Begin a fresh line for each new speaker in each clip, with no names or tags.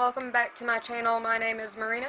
welcome back to my channel. My name is Marina.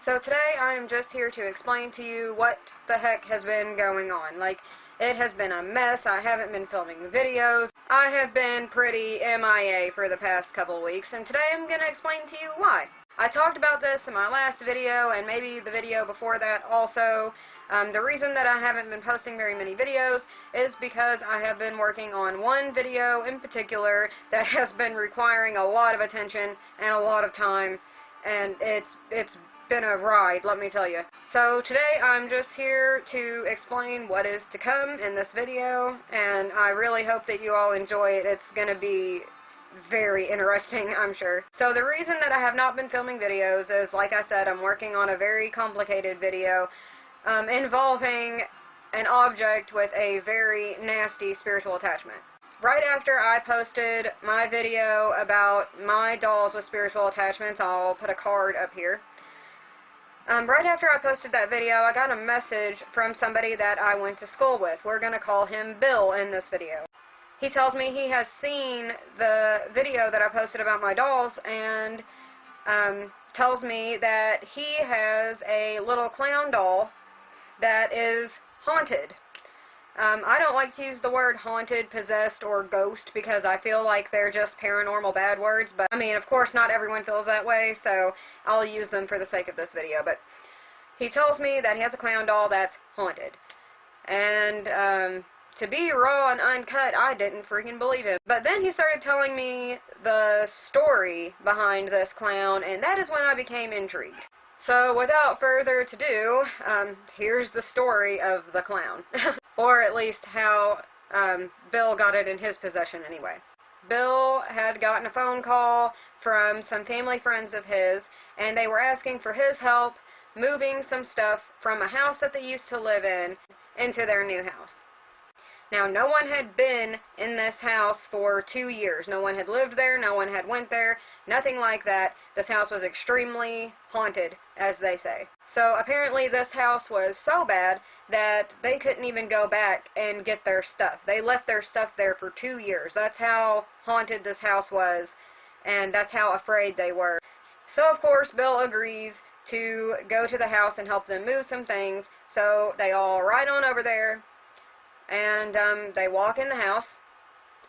So today I am just here to explain to you what the heck has been going on. Like, it has been a mess. I haven't been filming videos. I have been pretty MIA for the past couple weeks, and today I'm going to explain to you why. I talked about this in my last video, and maybe the video before that also. The reason that I haven't been posting very many videos is because I have been working on one video in particular that has been requiring a lot of attention and a lot of time, and it's been a ride, let me tell you. So today I'm just here to explain what is to come in this video, and I really hope that you all enjoy it. It's going to be very interesting, I'm sure. So the reason that I have not been filming videos is, like I said, I'm working on a very complicated video involving an object with a very nasty spiritual attachment. Right after I posted my video about my dolls with spiritual attachments, I'll put a card up here. Right after I posted that video, I got a message from somebody that I went to school with. We're going to call him Bill in this video. He tells me he has seen the video that I posted about my dolls, and tells me that he has a little clown doll that is haunted. I don't like to use the word haunted, possessed, or ghost because I feel like they're just paranormal bad words, but I mean, of course, not everyone feels that way, so I'll use them for the sake of this video. But he tells me that he has a clown doll that's haunted. And to be raw and uncut, I didn't freaking believe him. But then he started telling me the story behind this clown, and that is when I became intrigued. So without further ado, here's the story of the clown. Or at least how Bill got it in his possession anyway. Bill had gotten a phone call from some family friends of his, and they were asking for his help moving some stuff from a house that they used to live in into their new house. Now, no one had been in this house for 2 years. No one had lived there. No one had went there. Nothing like that. This house was extremely haunted, as they say. So apparently this house was so bad that they couldn't even go back and get their stuff. They left their stuff there for 2 years. That's how haunted this house was, and that's how afraid they were. So, of course, Bill agrees to go to the house and help them move some things. So they all ride on over there. And they walk in the house,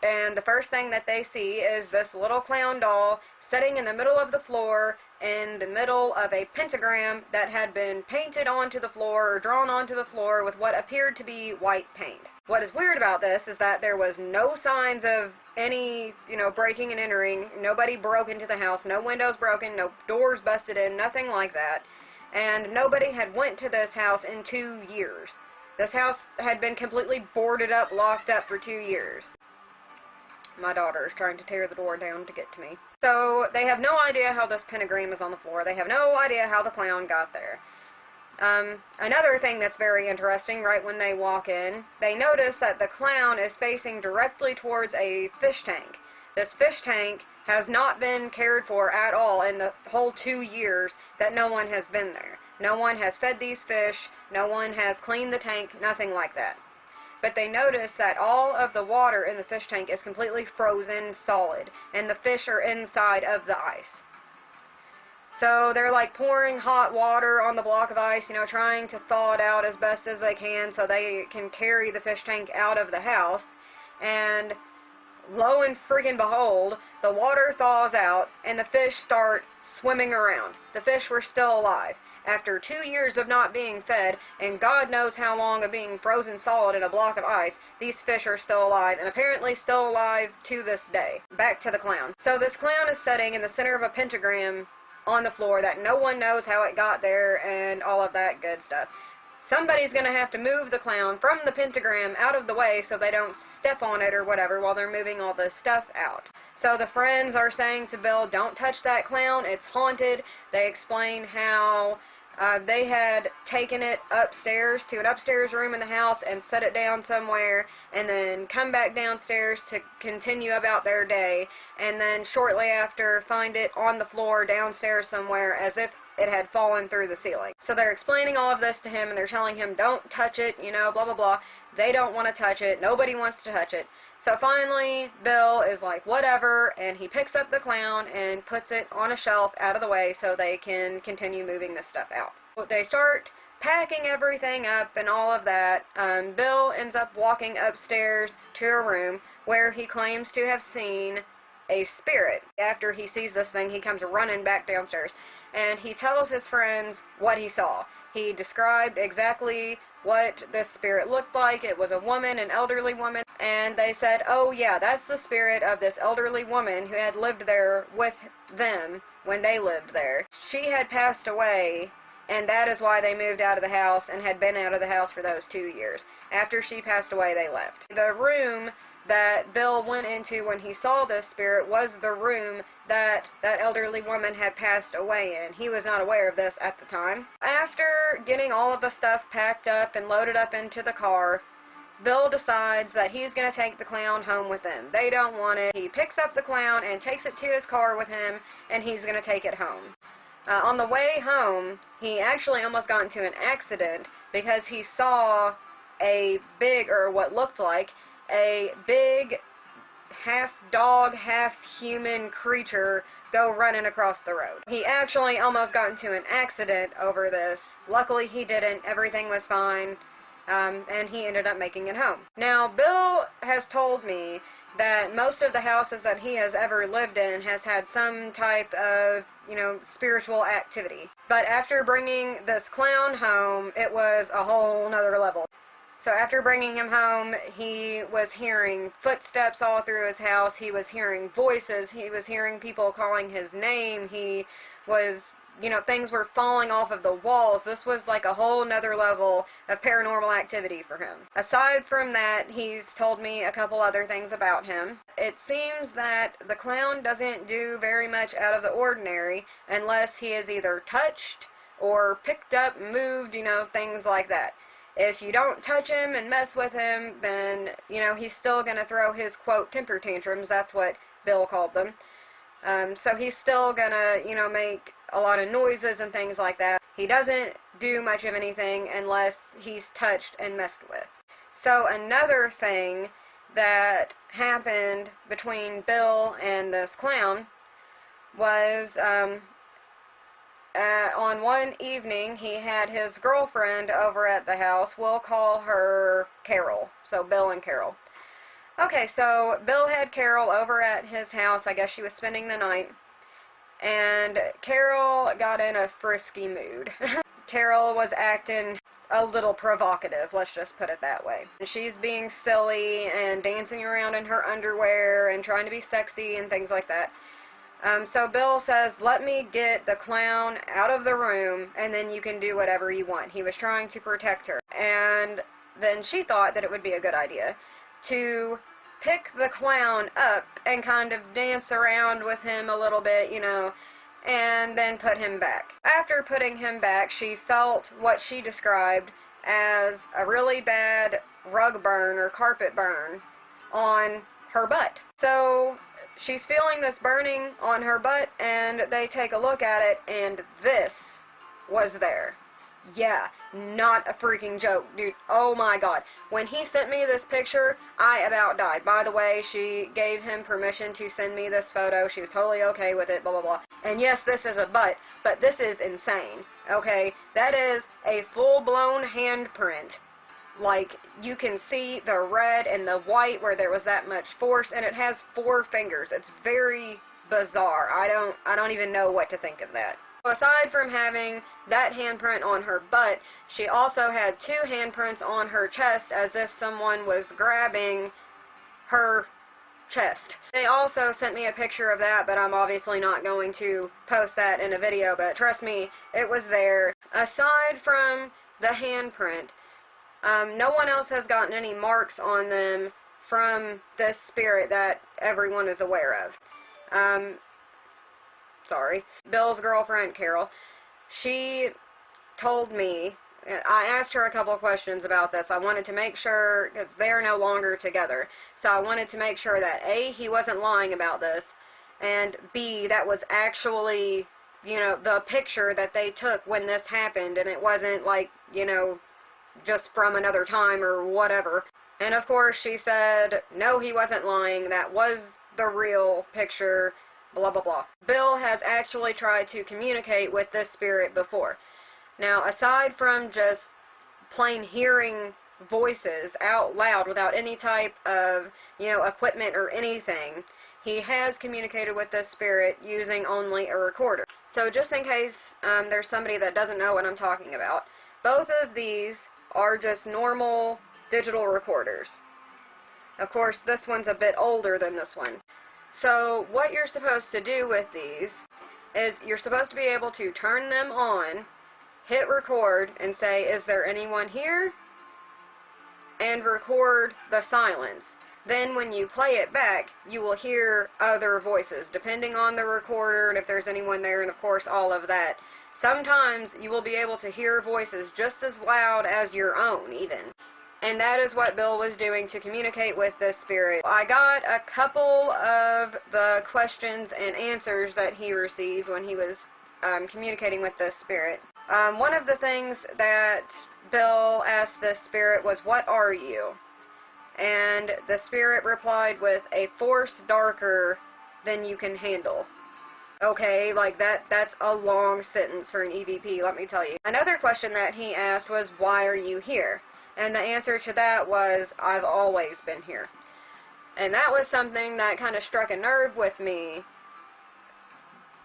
and the first thing that they see is this little clown doll sitting in the middle of the floor, in the middle of a pentagram that had been painted onto the floor, or drawn onto the floor with what appeared to be white paint. What is weird about this is that there was no signs of any, breaking and entering. Nobody broke into the house, no windows broken, no doors busted in, nothing like that. And nobody had went to this house in 2 years. This house had been completely boarded up, locked up for 2 years. My daughter is trying to tear the door down to get to me. So they have no idea how this pentagram is on the floor. They have no idea how the clown got there. Another thing that's very interesting, right when they walk in, they notice that the clown is facing directly towards a fish tank. This fish tank has not been cared for at all in the whole 2 years that no one has been there. No one has fed these fish, no one has cleaned the tank, nothing like that. But they notice that all of the water in the fish tank is completely frozen solid, and the fish are inside of the ice. So they're like pouring hot water on the block of ice, trying to thaw it out as best as they can so they can carry the fish tank out of the house. And lo and friggin' behold, the water thaws out, and the fish start swimming around. The fish were still alive. After 2 years of not being fed, and God knows how long of being frozen solid in a block of ice, these fish are still alive, and apparently still alive to this day. Back to the clown. So this clown is sitting in the center of a pentagram on the floor that no one knows how it got there, and all of that good stuff. Somebody's going to have to move the clown from the pentagram out of the way so they don't step on it or whatever while they're moving all this stuff out. So the friends are saying to Bill, don't touch that clown, it's haunted. They explain how they had taken it upstairs to an upstairs room in the house and set it down somewhere, and then come back downstairs to continue about their day, and then shortly after find it on the floor downstairs somewhere as if it had fallen through the ceiling. So they're explaining all of this to him, and they're telling him, don't touch it, blah, blah, blah. They don't want to touch it. Nobody wants to touch it. So finally, Bill is like, whatever, and he picks up the clown and puts it on a shelf out of the way so they can continue moving this stuff out. They start packing everything up and all of that. Bill ends up walking upstairs to a room where he claims to have seen a spirit. After he sees this thing, he comes running back downstairs, and he tells his friends what he saw. He described exactly what this spirit looked like. It was a woman, an elderly woman, and they said, oh yeah, that's the spirit of this elderly woman who had lived there with them when they lived there. She had passed away, and that is why they moved out of the house and had been out of the house for those 2 years. After she passed away, they left. The room that Bill went into when he saw this spirit was the room that that elderly woman had passed away in. He was not aware of this at the time. After getting all of the stuff packed up and loaded up into the car, Bill decides that he's going to take the clown home with him. They don't want it. He picks up the clown and takes it to his car with him, and he's going to take it home. On the way home, he actually almost got into an accident because he saw a big, or what looked like, a big half-dog, half-human creature go running across the road. He actually almost got into an accident over this. Luckily he didn't. Everything was fine. And he ended up making it home. Now, Bill has told me that most of the houses that he has ever lived in has had some type of, spiritual activity. But after bringing this clown home, it was a whole nother level. So after bringing him home, he was hearing footsteps all through his house. He was hearing voices. He was hearing people calling his name. He was, things were falling off of the walls. This was like a whole nother level of paranormal activity for him. Aside from that, he's told me a couple other things about him. It seems that the clown doesn't do very much out of the ordinary unless he is either touched or picked up, moved, things like that. If you don't touch him and mess with him, then, he's still going to throw his, quote, temper tantrums. That's what Bill called them. So he's still going to, make a lot of noises and things like that. He doesn't do much of anything unless he's touched and messed with. So another thing that happened between Bill and this clown was, on one evening, he had his girlfriend over at the house. We'll call her Carol. So Bill and Carol. Okay, so Bill had Carol over at his house. I guess she was spending the night. And Carol got in a frisky mood. Carol was acting a little provocative, let's just put it that way. She's being silly and dancing around in her underwear and trying to be sexy and things like that. So Bill says, let me get the clown out of the room and then you can do whatever you want. He was trying to protect her. And then she thought that it would be a good idea to pick the clown up and kind of dance around with him a little bit, and then put him back. After putting him back, she felt what she described as a really bad rug burn or carpet burn on her butt. So she's feeling this burning on her butt, and they take a look at it, and this was there. Yeah, not a freaking joke, dude. Oh my god. When he sent me this picture, I about died. By the way, she gave him permission to send me this photo. She was totally okay with it, blah, blah, blah. And yes, this is a butt, but this is insane, okay? That is a full-blown handprint. Like, you can see the red and the white where there was that much force, and it has 4 fingers. It's very bizarre. I don't even know what to think of that. Aside from having that handprint on her butt, she also had 2 handprints on her chest as if someone was grabbing her chest. They also sent me a picture of that, but I'm obviously not going to post that in a video, but trust me, it was there. Aside from the handprint, no one else has gotten any marks on them from this spirit that everyone is aware of. Bill's girlfriend, Carol, she told me, I asked her a couple of questions about this. I wanted to make sure, because they're no longer together, so I wanted to make sure that A, he wasn't lying about this, and B, that was actually, the picture that they took when this happened, and it wasn't like, just from another time or whatever. And of course she said, no, he wasn't lying, that was the real picture, blah blah blah. Bill has actually tried to communicate with this spirit before. Now, aside from just plain hearing voices out loud without any type of, equipment or anything, he has communicated with this spirit using only a recorder. So just in case there's somebody that doesn't know what I'm talking about, both of these are just normal digital recorders. Of course, this one's a bit older than this one. So what you're supposed to do with these is you're supposed to be able to turn them on, hit record, and say, is there anyone here? And record the silence. Then when you play it back, you will hear other voices, depending on the recorder and if there's anyone there, and of course all of that. Sometimes you will be able to hear voices just as loud as your own, even. And that is what Bill was doing to communicate with this spirit. I got a couple of the questions and answers that he received when he was communicating with this spirit. One of the things that Bill asked this spirit was, what are you? And the spirit replied with, a force darker than you can handle. Okay, like that's a long sentence for an EVP, let me tell you. Another question that he asked was, why are you here? And the answer to that was, I've always been here. And that was something that kind of struck a nerve with me,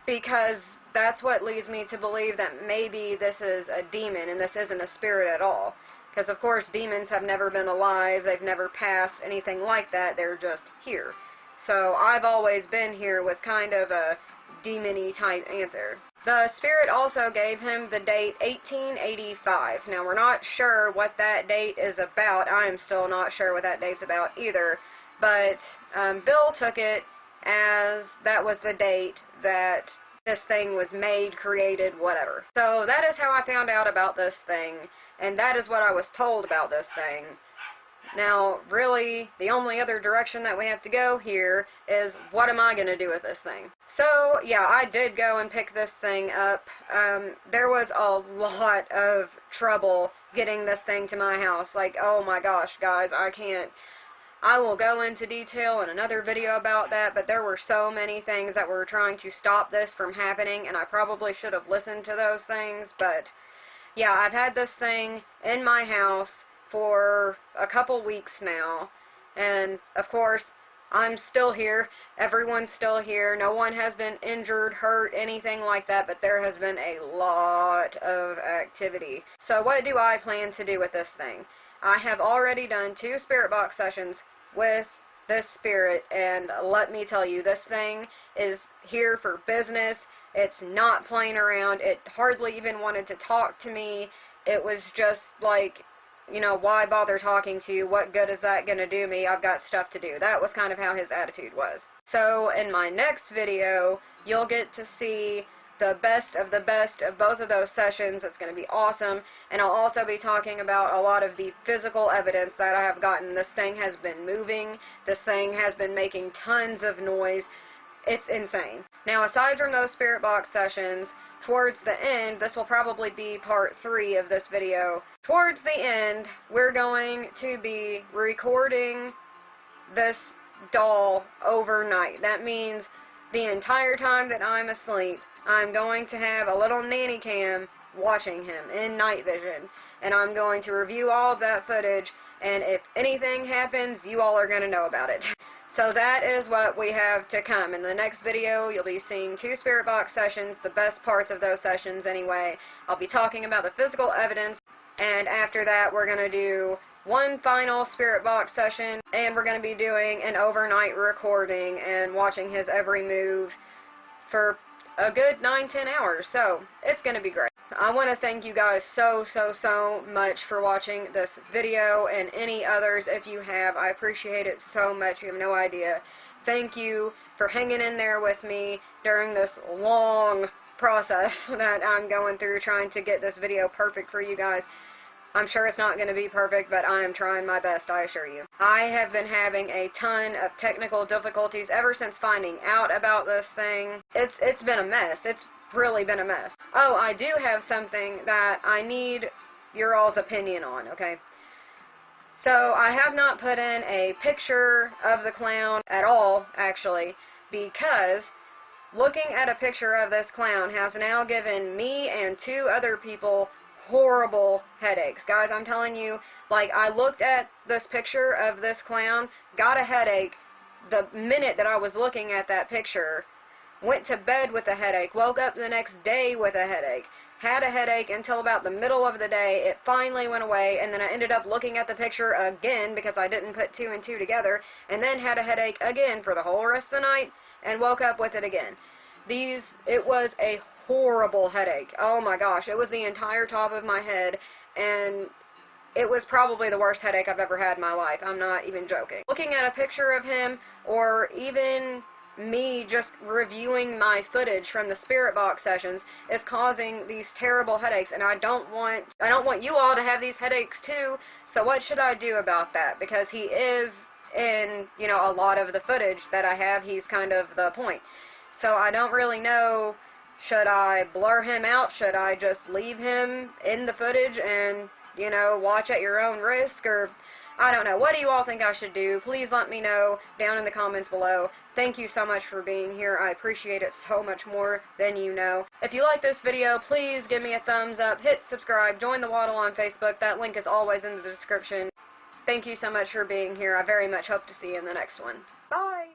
because that's what leads me to believe that maybe this is a demon and this isn't a spirit at all. Because of course demons have never been alive, they've never passed, anything like that, they're just here. So I've always been here was kind of a demon-y type answer. The spirit also gave him the date 1885. Now we're not sure what that date is about. I am still not sure what that date's about either. But Bill took it as that was the date that this thing was made, created, whatever. So that is how I found out about this thing, and that is what I was told about this thing. Now, really, the only other direction that we have to go here is, what am I going to do with this thing? So, yeah, I did go and pick this thing up. There was a lot of trouble getting this thing to my house. Like, oh my gosh, guys, I will go into detail in another video about that, but there were so many things that were trying to stop this from happening, and I probably should have listened to those things, but yeah, I've had this thing in my house for a couple weeks now, and of course, I'm still here, everyone's still here, no one has been injured, hurt, anything like that, but there has been a lot of activity. So what do I plan to do with this thing? I have already done 2 spirit box sessions with this spirit, and let me tell you, this thing is here for business. It's not playing around. It hardly even wanted to talk to me. It was just like, why bother talking to you? What good is that going to do me? I've got stuff to do. That was kind of how his attitude was. So in my next video, you'll get to see the best of both of those sessions. It's going to be awesome, and I'll also be talking about a lot of the physical evidence that I have gotten. This thing has been moving, this thing has been making tons of noise. It's insane. Now, aside from those spirit box sessions, towards the end, this will probably be part 3 of this video, towards the end, we're going to be recording this doll overnight. That means the entire time that I'm asleep, I'm going to have a little nanny cam watching him in night vision, and I'm going to review all of that footage, and if anything happens, you all are going to know about it. So that is what we have to come. In the next video, you'll be seeing 2 spirit box sessions, the best parts of those sessions anyway. I'll be talking about the physical evidence, and after that, we're going to do 1 final spirit box session, and we're going to be doing an overnight recording and watching his every move for a good 9-10 hours, so it's going to be great. I want to thank you guys so much for watching this video, and any others if you have. I appreciate it so much. You have no idea. Thank you for hanging in there with me during this long process that I'm going through trying to get this video perfect for you guys. I'm sure it's not going to be perfect, but I am trying my best, I assure you. I have been having a ton of technical difficulties ever since finding out about this thing. It's been a mess. It's really been a mess. Oh, I do have something that I need your all's opinion on, okay? So I have not put in a picture of the clown at all, actually, because looking at a picture of this clown has now given me and 2 other people horrible headaches. Guys, I'm telling you, like, I looked at this picture of this clown, got a headache the minute that I was looking at that picture, went to bed with a headache, woke up the next day with a headache, had a headache until about the middle of the day. It finally went away, and then I ended up looking at the picture again because I didn't put 2 and 2 together, and then had a headache again for the whole rest of the night, and woke up with it again. It was a horrible headache. Oh my gosh, it was the entire top of my head, and it was probably the worst headache I've ever had in my life. I'm not even joking. Looking at a picture of him, or even me just reviewing my footage from the Spirit Box sessions, is causing these terrible headaches, and I don't want you all to have these headaches too. So what should I do about that? Because he is in, you know, a lot of the footage that I have. He's kind of the point. So I don't really know, should I blur him out? Should I just leave him in the footage and, you know, watch at your own risk? Or I don't know. What do you all think I should do? Please let me know down in the comments below. Thank you so much for being here. I appreciate it so much more than you know. If you like this video, please give me a thumbs up, hit subscribe, join the Waddle on Facebook. That link is always in the description. Thank you so much for being here. I very much hope to see you in the next one. Bye!